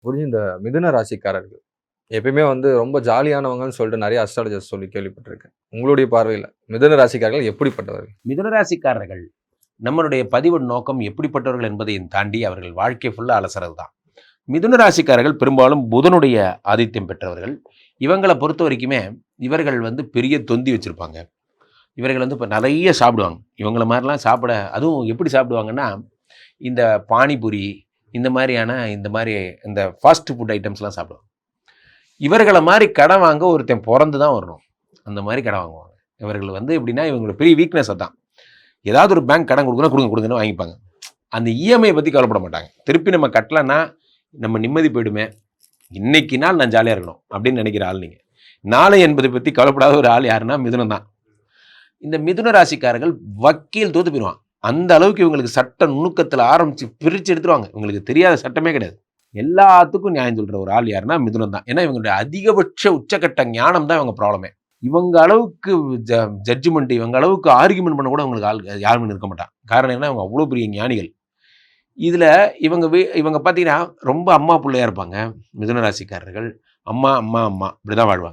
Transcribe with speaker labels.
Speaker 1: புரிஞ்சு இந்த மிதுன ராசிக்காரர்கள் எப்பயுமே வந்து ரொம்ப ஜாலியானவங்கன்னு சொல்லிட்டு நிறைய அஸ்ட்ராலஜர்ஸ் சொல்லி கேள்விப்பட்டிருக்கேன். உங்களுடைய பார்வையில மிதுன ராசிக்காரர்கள் எப்படிப்பட்டவர்கள்?
Speaker 2: மிதுனராசிக்காரர்கள் நம்மளுடைய பதிவின் நோக்கம் எப்படிப்பட்டவர்கள் என்பதையும் தாண்டி அவர்கள் வாழ்க்கை ஃபுல்லாக அலசுறது தான். மிதுன ராசிக்காரர்கள் பெரும்பாலும் புதனுடைய ஆதித்யம் பெற்றவர்கள். இவங்களை பொறுத்த வரைக்குமே இவர்கள் வந்து பெரிய தொந்தி வச்சுருப்பாங்க. இவர்கள் வந்து இப்போ நிறைய சாப்பிடுவாங்க. இவங்கள மாதிரிலாம் சாப்பிட அதுவும் எப்படி சாப்பிடுவாங்கன்னா, இந்த பானிபூரி இந்த இந்த ஃபாஸ்ட் ஃபுட் ஐட்டம்ஸ்லாம் சாப்பிடுவாங்க. இவர்களை மாதிரி கடன் வாங்க ஒருத்தன் பிறந்து தான் வரணும். அந்த மாதிரி கடன் வாங்குவாங்க. இவர்கள் வந்து எப்படின்னா இவங்களோட பெரிய வீக்னஸ் தான். ஏதாவது ஒரு பேங்க் கடன் கொடுங்கன்னு வாங்கிப்பாங்க. அந்த இஎம்ஐ பற்றி கவலைப்பட மாட்டாங்க. திருப்பி நம்ம கட்டலைன்னா நம்ம நிம்மதி போயிடுமே, இன்னைக்கு நாள் நான் ஜாலியாக இருக்கணும் அப்படின்னு நினைக்கிற ஆள் நீங்கள். நாளை என்பதை பற்றி கவலைப்படாத ஒரு ஆள் யாருன்னா மிதுனம் தான். இந்த மிதுன ராசிக்காரர்கள் வக்கீல் தோத்து போயிடுவான். அந்த அளவுக்கு இவங்களுக்கு சட்ட நுணுக்கத்தில் ஆரம்பித்து பிரித்து எடுத்துருவாங்க. இவங்களுக்கு தெரியாத சட்டமே கிடையாது. எல்லாத்துக்கும் நியாயம் சொல்கிற ஒரு ஆள் யாருன்னா மிதுனம் தான். ஏன்னா இவங்களுடைய அதிகபட்ச உச்சக்கட்ட ஞானம் தான் இவங்க ப்ராப்ளமே. இவங்க அளவுக்கு ஜட்ஜ்மெண்ட், இவங்க அளவுக்கு ஆர்குமெண்ட் பண்ண கூட அவங்களுக்கு ஆள் யாருமே இருக்க மாட்டாங்க. காரணம் என்ன, அவங்க அவ்வளோ பெரிய ஞானிகள். இதில் இவங்க பார்த்தீங்கன்னா ரொம்ப அம்மா பிள்ளையாக இருப்பாங்க. மிதுன ராசிக்காரர்கள் அம்மா அம்மா அம்மா இப்படி தான் வாழ்வாங்க.